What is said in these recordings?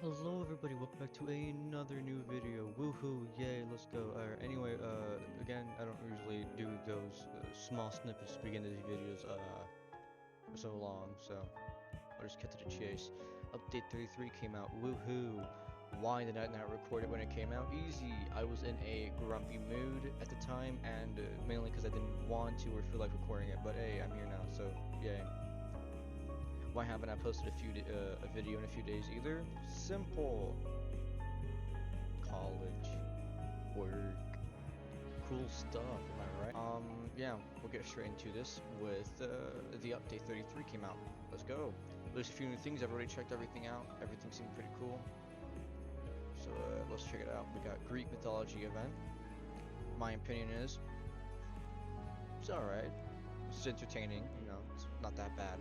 Hello everybody, welcome back to another new video. Woohoo, yay, let's go. Anyway, again, I don't usually do those small snippets to begin these videos for so long, so I'll just cut to the chase. Update 33 came out, woohoo. Why did I not record it when it came out? Easy, I was in a grumpy mood at the time, and mainly because I didn't want to or feel like recording it, but hey, I'm here now, so yay. Why haven't I posted a video in a few days either? Simple. College, work, cool stuff. Am I right? Yeah, we'll get straight into this with the update 33 came out. Let's go. There's a few new things. I've already checked everything out. Everything seemed pretty cool. So let's check it out. We got Greek mythology event. My opinion is it's alright. It's entertaining. You know, it's not that bad.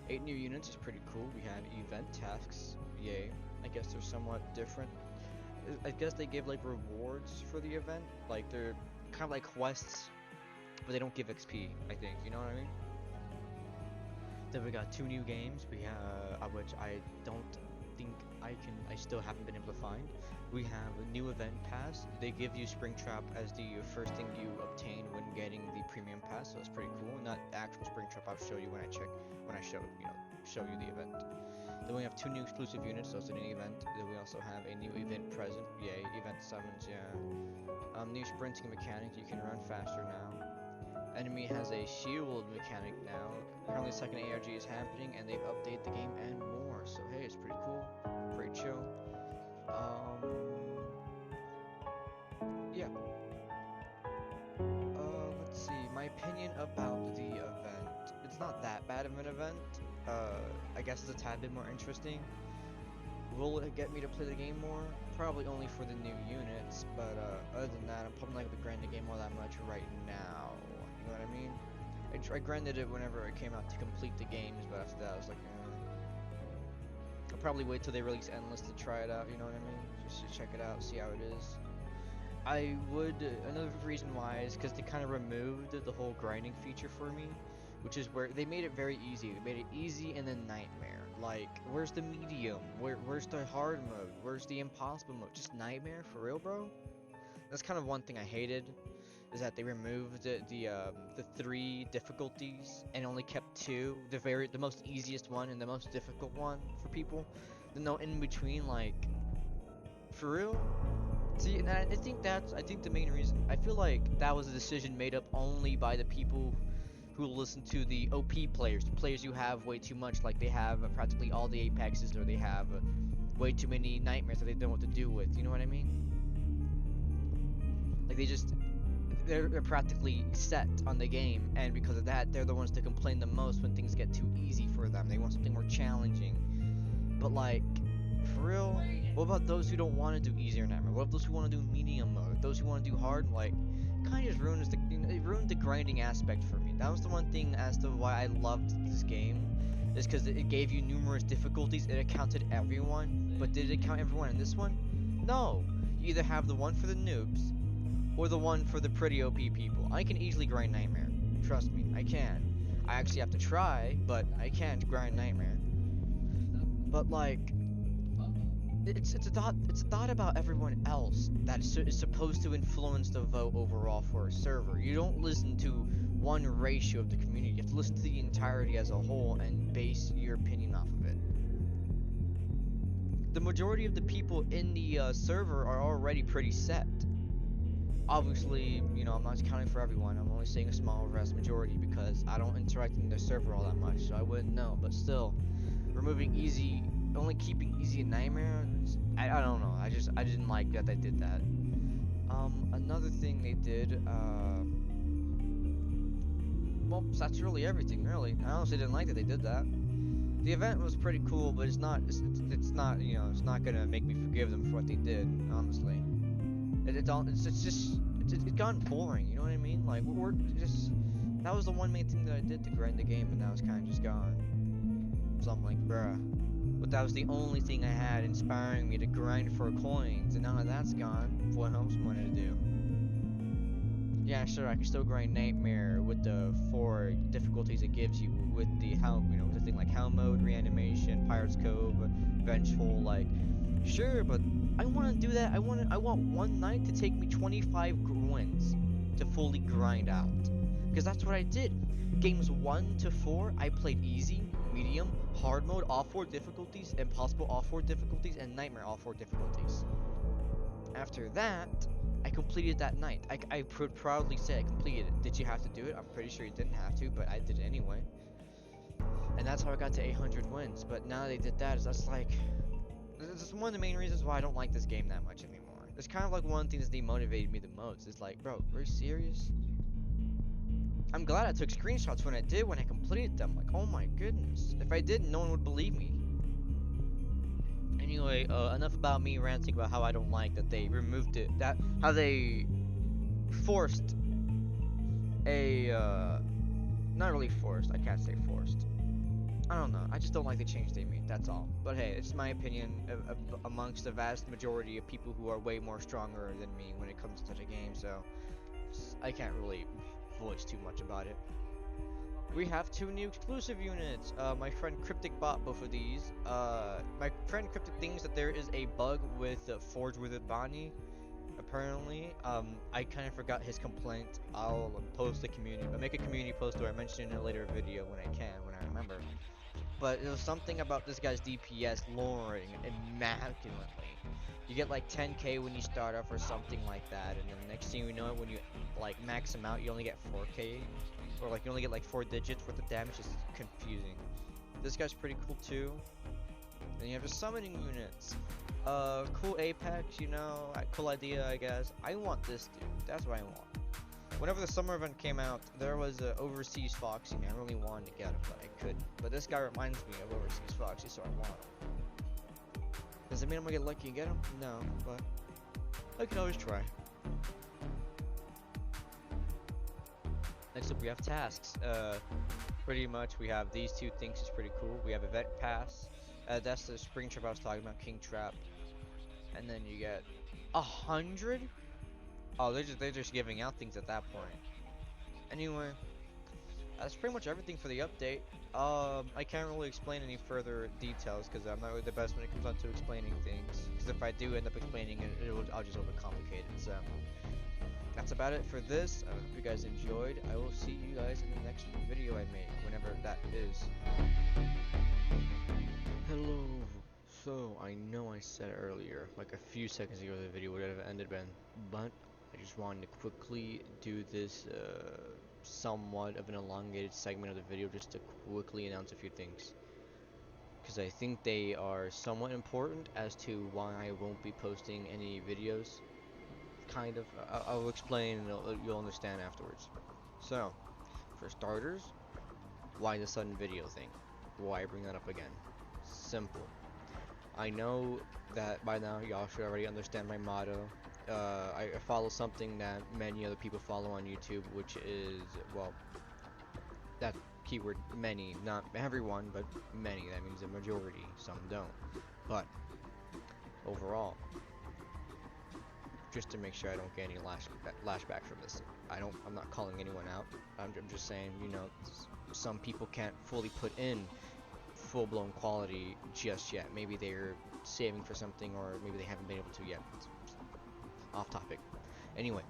8 new units is pretty cool. We have event tasks, yay. I guess they're somewhat different. I guess they give like rewards for the event, like they're kind of like quests, but they don't give XP, I think, you know what I mean? Then we got 2 new games, we have, which I don't think I still haven't been able to find. We have a new event pass. They give you Springtrap as the first thing you obtain when getting the premium pass, so it's pretty cool. Not the actual Springtrap, I'll show you when I show you the event. Then we have 2 new exclusive units, so it's a new event. Then we also have a new event present, yay, event summons, yeah. New sprinting mechanic, you can run faster now. Enemy has a shield mechanic now. Currently second ARG is happening and they've updated the game and more. So hey, it's pretty cool, pretty chill. Yeah. Let's see. My opinion about the event. It's not that bad of an event. I guess it's a tad bit more interesting. Will it get me to play the game more? Probably only for the new units, but other than that, I'm probably not gonna grind the game all that much right now. You know what I mean? I grinded it whenever it came out to complete the games, but after that I was like, I'll probably wait till they release Endless to try it out, you know what I mean? Just to check it out, see how it is. I would, another reason why is because they kind of removed the whole grinding feature for me, which is where they made it very easy. They made it easy and then nightmare. Like, where's the medium? Where's the hard mode? Where's the impossible mode? Just nightmare? For real, bro? That's kind of one thing I hated, is that they removed the 3 difficulties and only kept 2, the most easiest one and the most difficult one for people. Then no in between, like, for real? See, and I think the main reason. I feel like that was a decision made up only by the people who listen to the OP players, the players who have way too much, like they have practically all the Apexes, or they have way too many nightmares that they don't know what to do with. You know what I mean? Like they're practically set on the game, and because of that, they're the ones to complain the most when things get too easy for them. They want something more challenging. But like, for real, what about those who don't want to do easier nightmare? What about those who want to do medium mode? Those who want to do hard, like, kind of just ruins it ruined the grinding aspect for me. That was the one thing as to why I loved this game, is because it gave you numerous difficulties. It accounted everyone, but did it count everyone in this one? No. You either have the one for the noobs or the one for the pretty OP people. I can easily grind nightmare. Trust me, I can. I actually have to try, but I can grind nightmare. But like, it's a thought about everyone else that is supposed to influence the vote overall for a server. You don't listen to one ratio of the community. You have to listen to the entirety as a whole and base your opinion off of it. The majority of the people in the server are already pretty set. Obviously, you know, I'm not counting for everyone. I'm only saying a small vast majority because I don't interact in the server all that much, so I wouldn't know. But still, removing easy, only keeping easy and nightmare, I don't know. I didn't like that they did that. Another thing they did, well, that's really everything, really. I honestly didn't like that they did that. The event was pretty cool, but it's not, you know, it's not gonna make me forgive them for what they did, honestly. It's gotten boring, you know what I mean? Like, we're just, that was the one main thing that I did to grind the game, and now it's kind of just gone. So I'm like, bruh. But that was the only thing I had inspiring me to grind for coins, and now that that's gone, what else am I gonna do? Yeah, sure, I can still grind Nightmare with the 4 difficulties it gives you with the with the thing like Hell Mode, Reanimation, Pirate's Cove, Vengeful, like, sure, but I want to do that. I want one night to take me 25 wins to fully grind out, because that's what I did. Games 1 to 4, I played easy, medium, hard mode, all 4 difficulties, impossible, all 4 difficulties, and Nightmare, all 4 difficulties. After that, I completed that night. I proudly say I completed it. Did you have to do it? I'm pretty sure you didn't have to, but I did it anyway. And that's how I got to 800 wins. But now they did that, that's like, this is one of the main reasons why I don't like this game that much anymore. It's kind of like one of the things that demotivated me the most. It's like, bro, are you serious? I'm glad I took screenshots when I did, when I completed them. Like, oh my goodness. If I didn't, no one would believe me. Anyway, enough about me ranting about how I don't like that they removed it. How they forced not really forced. I can't say forced. I don't know. I just don't like the change they made. That's all. But hey, it's my opinion amongst the vast majority of people who are way more stronger than me when it comes to the game. So I can't really voice too much about it. We have 2 new exclusive units. My friend Cryptic bought both of these. My friend Cryptic thinks that there is a bug with Forge Withered Bonnie. Apparently, I kind of forgot his complaint. I'll post the community, I'll make a community post or I mention it in a later video when I can, when I remember. But there was something about this guy's DPS lowering immaculately. You get like 10k when you start off or something like that, and then the next thing you know, when you like max him out, you only get 4k, or like you only get like 4 digits worth of damage. It's confusing. This guy's pretty cool too. Then you have the summoning units. Cool Apex, you know, cool idea, I guess. I want this dude. That's what I want. Whenever the summer event came out, there was a Overseas Foxy. I really wanted to get him, but I couldn't. But this guy reminds me of Overseas Foxy, so I want him. Does it mean I'm gonna get lucky and get him? No, but I can always try. Next up, we have tasks. Pretty much we have these 2 things. It's pretty cool. We have Event Pass. That's the spring trap I was talking about, King Trap. And then you get 100. Oh, they're just giving out things at that point. Anyway, that's pretty much everything for the update. I can't really explain any further details because I'm not really the best when it comes on to explaining things. Because if I do end up explaining it, I'll just overcomplicate it. So that's about it for this. I hope you guys enjoyed. I will see you guys in the next video I make, whenever that is. Hello. So, I know I said earlier, like a few seconds ago, the video would have ended then, but I just wanted to quickly do this somewhat of an elongated segment of the video just to quickly announce a few things. Because I think they are somewhat important as to why I won't be posting any videos. Kind of. I'll explain and you'll understand afterwards. So, for starters, why the sudden video thing? Why bring that up again? Simple. I know that by now y'all should already understand my motto. I follow something that many other people follow on YouTube, which is, well, that keyword many, not everyone, but many. That means a majority. Some don't. But overall, just to make sure I don't get any lashback from this, I'm not calling anyone out. I'm just saying, you know, some people can't fully put in full-blown quality just yet. Maybe they're saving for something, or maybe they haven't been able to yet. It's off topic. Anyway,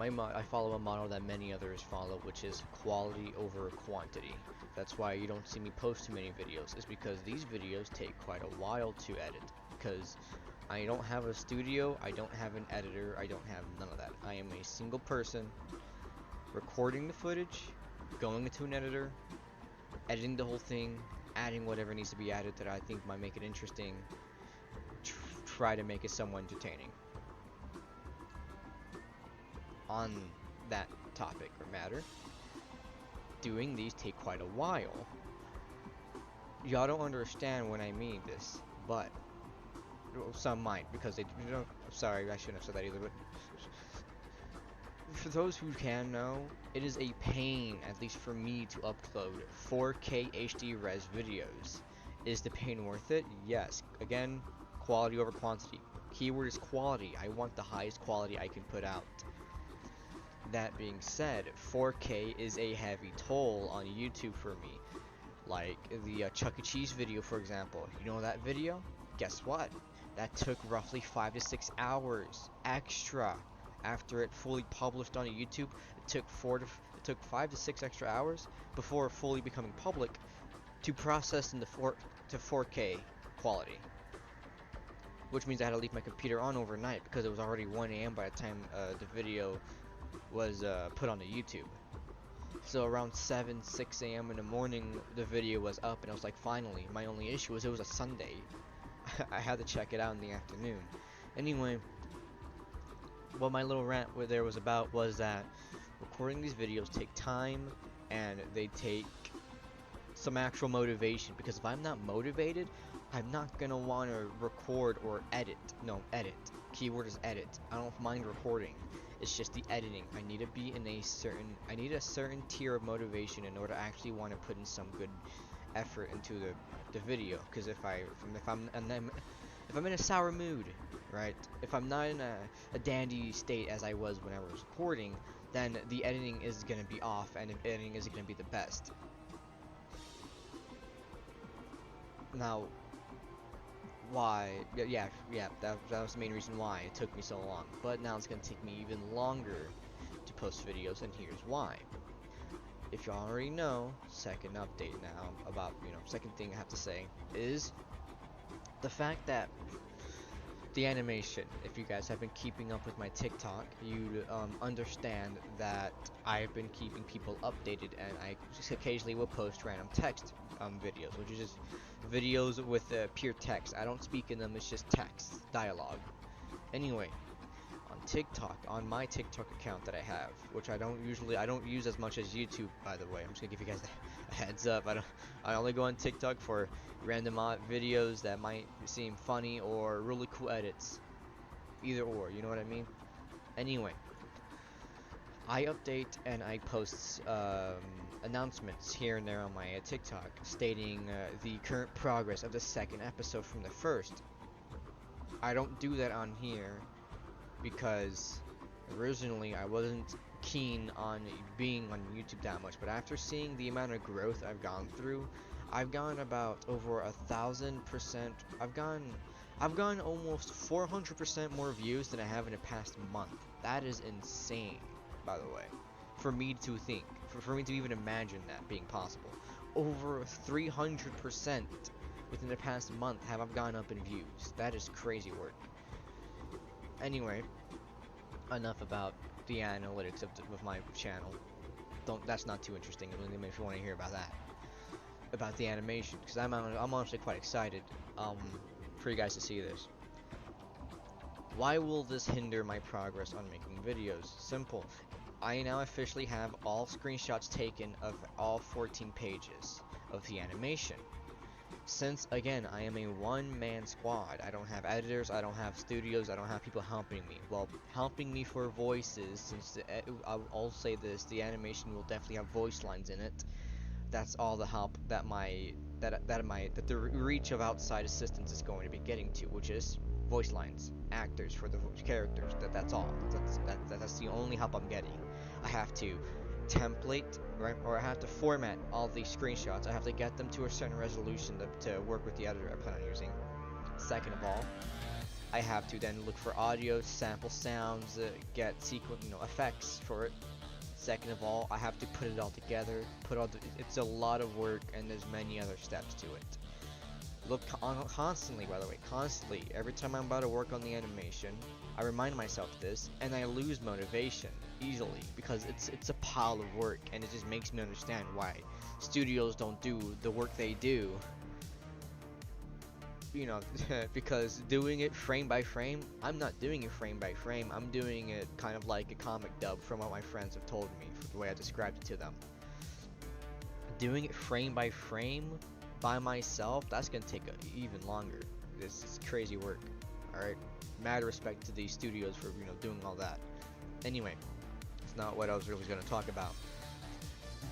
I follow a model that many others follow, which is quality over quantity. That's why you don't see me post too many videos. It's because these videos take quite a while to edit, because I don't have a studio, I don't have an editor, I don't have none of that. I am a single person recording the footage, going into an editor, editing the whole thing, adding whatever needs to be added that I think might make it interesting, try to make it somewhat entertaining. On that topic or matter, doing these take quite a while. Y'all don't understand when I mean this, but some might, because they don't. Sorry, I shouldn't have said that either, but for those who can know, it is a pain, at least for me, to upload 4K HD res videos. Is the pain worth it? Yes. Again, quality over quantity. Keyword is quality. I want the highest quality I can put out. That being said, 4K is a heavy toll on YouTube for me. Like the Chuck E. Cheese video, for example. You know that video? Guess what? That took roughly 5 to 6 hours extra after it fully published on YouTube. It took 5 to 6 extra hours before fully becoming public to process into 4K quality. Which means I had to leave my computer on overnight because it was already 1 a.m. by the time the video was put onto YouTube. So around 6 a.m. in the morning, the video was up, and I was like, finally. My only issue was it was a Sunday. I had to check it out in the afternoon. Anyway, what my little rant there was about was that recording these videos take time, and they take some actual motivation, because if I'm not motivated, I'm not gonna want to record or edit. No, edit. Keyword is edit. I don't mind recording. It's just the editing. I need to be in a certain tier of motivation in order to actually want to put in some good effort into the video. Because if I'm in a sour mood, right? If I'm not in a dandy state as I was when I was recording, then the editing is gonna be off, and the editing isn't gonna be the best. Now, why? Yeah, that was the main reason why it took me so long. But now it's gonna take me even longer to post videos, and here's why. If you already know, second update now about, second thing I have to say is the fact that the animation. If you guys have been keeping up with my TikTok, you'd understand that I've been keeping people updated, and I just occasionally will post random text videos, which is just videos with pure text. I don't speak in them, it's just text, dialogue. Anyway, on TikTok, on my TikTok account that I have, which I don't use as much as YouTube, by the way. I'm just gonna give you guys a heads up. I only go on TikTok for random odd videos that might seem funny or really cool edits. Either or, you know what I mean? Anyway, I update and I post announcements here and there on my TikTok stating the current progress of the second episode from the first. I don't do that on here because originally I wasn't keen on being on YouTube that much, but after seeing the amount of growth I've gone through, I've gone about over 1,000%. I've gone almost 400% more views than I have in the past month. That is insane, by the way, for me to think, for me to even imagine that being possible. Over 300% within the past month have I gone up in views. That is crazy work. Anyway, enough about the analytics of my channel. That's not too interesting. If you want to hear about that, about the animation, because I'm honestly quite excited for you guys to see this. Why will this hinder my progress on making videos? Simple. I now officially have all screenshots taken of all 14 pages of the animation. Since, again, I am a one-man squad, I don't have editors, I don't have studios, I don't have people helping me. Well, helping me for voices, since I'll say this, the animation will definitely have voice lines in it. That's all the help that the reach of outside assistance is going to be getting to, which is voice lines, actors for the characters. That's all. That's the only help I'm getting. I have to template, right, or I have to format all these screenshots. I have to get them to a certain resolution to work with the editor I plan on using. Second of all, I have to then look for audio, sample sounds, get effects for it. Second of all, I have to put it all together. It's a lot of work, and there's many other steps to it. Look constantly, by the way, constantly. Every time I'm about to work on the animation, I remind myself this, and I lose motivation easily because it's a pile of work, and it just makes me understand why studios don't do the work they do. Because doing it frame by frame, I'm not doing it frame by frame. I'm doing it kind of like a comic dub, from what my friends have told me, from the way I described it to them. Doing it frame by frame by myself, that's gonna take even longer. This is crazy work. Alright, mad respect to these studios for doing all that. Anyway, it's not what I was really gonna talk about.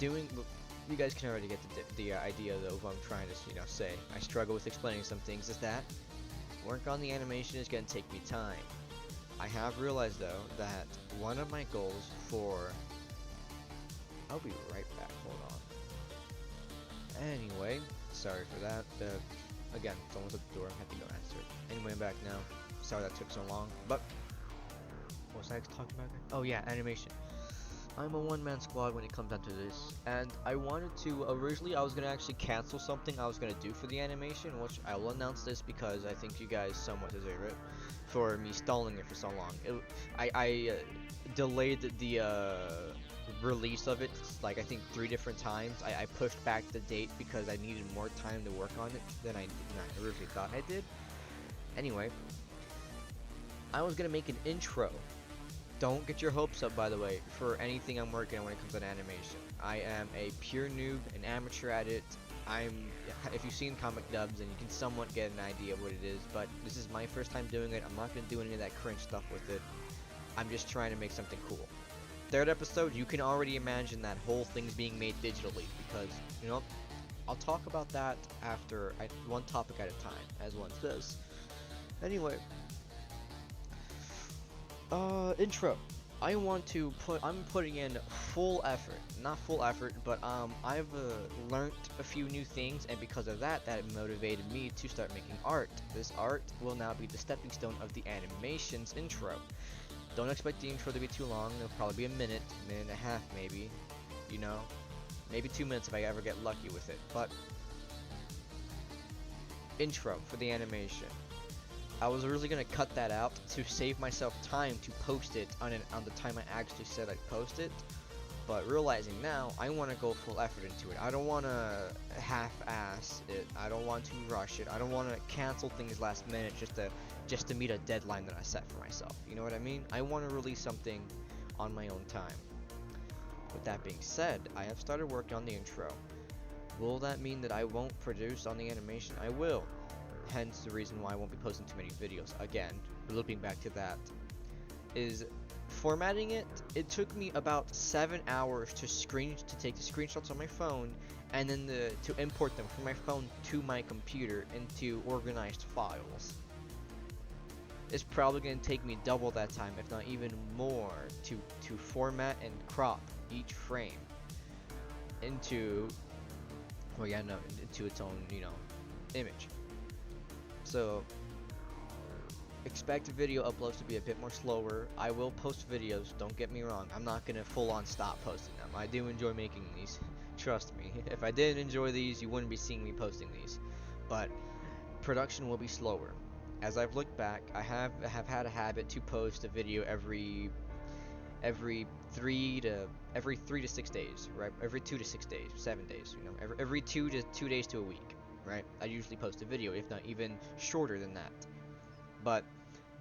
You guys can already get the idea though of what I'm trying to say. I struggle with explaining some things. Is that work on the animation is gonna take me time. I have realized though that one of my goals for, I'll be right back, hold on. Anyway, sorry for that. Again, someone's at the door, I have to go answer it. Anyway, I'm back now. Sorry that took so long, but what was I talking about again? Oh yeah, animation. I'm a one-man squad when it comes down to this, and I wanted to, originally I was going to actually cancel something I was going to do for the animation, which I will announce this because I think you guys somewhat deserve it, for me stalling it for so long. I delayed the release of it, like I think 3 different times. I pushed back the date because I needed more time to work on it than I originally thought I did. Anyway, I was going to make an intro. Don't get your hopes up, by the way, for anything I'm working on when it comes to animation. I am a pure noob, an amateur at it. If you've seen comic dubs, then you can somewhat get an idea of what it is, but this is my first time doing it. I'm not going to do any of that cringe stuff with it. I'm just trying to make something cool. 3rd episode, you can already imagine that whole thing's being made digitally, because, you know, I'll talk about that after, one topic at a time, as one says. Anyway. Intro. I'm putting in full effort. Not full effort, but I've learned a few new things, and because of that, that motivated me to start making art. This art will now be the stepping stone of the animation's intro. Don't expect the intro to be too long. It'll probably be a minute and a half maybe. You know, maybe 2 minutes if I ever get lucky with it. But intro for the animation. I was originally going to cut that out to save myself time to post it on the time I actually said I'd post it, but realizing now I want to go full effort into it. I don't want to half-ass it. I don't want to rush it. I don't want to cancel things last minute just to meet a deadline that I set for myself. You know what I mean? I want to release something on my own time. With that being said, I have started working on the intro. Will that mean that I won't produce on the animation? I will. Hence the reason why I won't be posting too many videos. Again, looping back to that, is formatting it. It took me about 7 hours to take the screenshots on my phone, and then to import them from my phone to my computer into organized files. It's probably going to take me double that time, if not even more, to format and crop each frame into, well, yeah, no, into its own, you know, image. So, expect video uploads to be a bit more slower. I will post videos, don't get me wrong. I'm not going to full-on stop posting them. I do enjoy making these. Trust me. If I didn't enjoy these, you wouldn't be seeing me posting these. But, production will be slower. As I've looked back, I have had a habit to post a video every 3 to 6 days, right? Every 2 to 6 days, 7 days, you know, every 2 days to a week. Right? I usually post a video, if not even shorter than that. But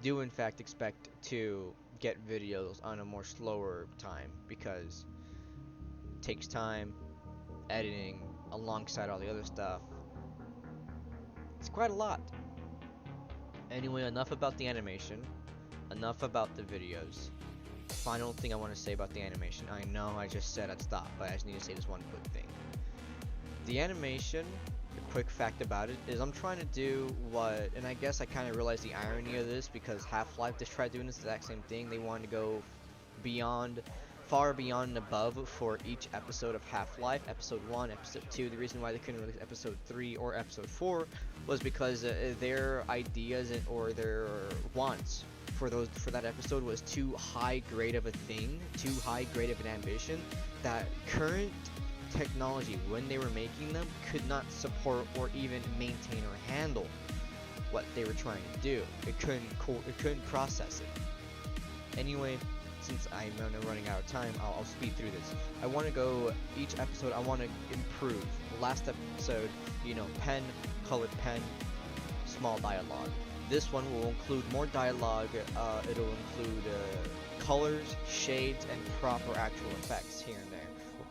do in fact expect to get videos on a more slower time, because it takes time, editing alongside all the other stuff. It's quite a lot. Anyway, enough about the animation, enough about the videos. Final thing I want to say about the animation. I know I just said I'd stop, but I just need to say this one quick thing. The animation, quick fact about it, is I'm trying to do what, and I guess I kind of realized the irony of this because Half-Life just tried doing this exact same thing. They wanted to go far beyond and above for each episode of Half-Life, episode 1, episode 2. The reason why they couldn't release episode 3 or episode 4 was because their ideas or their wants for that episode was too high grade of a thing, too high grade of an ambition, that current technology, when they were making them, could not support or even maintain or handle what they were trying to do. It couldn't process it. Anyway, since I'm running out of time, I'll speed through this. I want to go each episode. I want to improve. Last episode, you know, pen, colored pen, small dialogue. This one will include more dialogue. It'll include colors, shades, and proper actual effects here and there.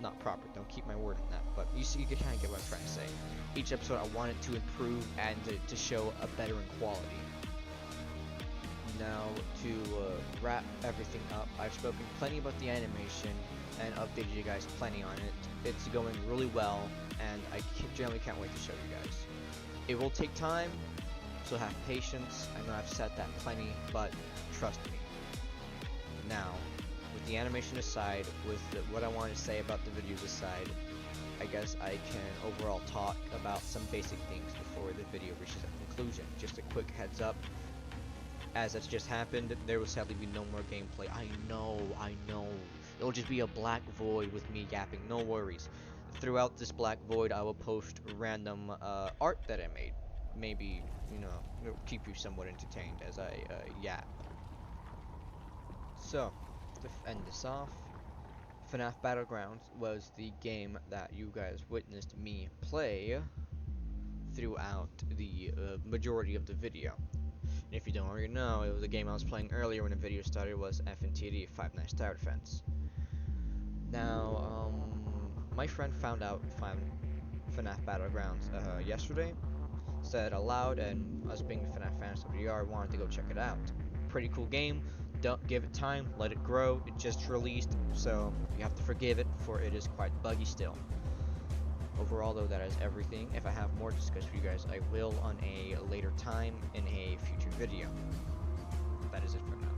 Not proper, don't keep my word on that, but you can kind of get what I'm trying to say. Each episode I want it to improve and to show a better in quality. Now, to wrap everything up, I've spoken plenty about the animation and updated you guys plenty on it. It's going really well, and I generally can't wait to show you guys. It will take time, so have patience. I know I've said that plenty, but trust me, Now, with the animation aside, with what I wanted to say about the videos aside, I guess I can overall talk about some basic things before the video reaches a conclusion. Just a quick heads up, as it's just happened, there will sadly be no more gameplay. I know. It'll just be a black void with me yapping, no worries. Throughout this black void, I will post random art that I made. Maybe, you know, it'll keep you somewhat entertained as I yap. So, to end this off, FNAF Battlegrounds was the game that you guys witnessed me play throughout the majority of the video. And if you don't already know, it was a game I was playing earlier when the video started, was FNTD, Five Nights Tower Defense. Now, my friend found out FNAF Battlegrounds yesterday, said aloud, and us being FNAF fans that we are, wanted to go check it out. Pretty cool game. Don't give it time, let it grow. It just released, so you have to forgive it, for it is quite buggy still. Overall, though, that is everything. If I have more to discuss for you guys, I will on a later time in a future video. That is it for now.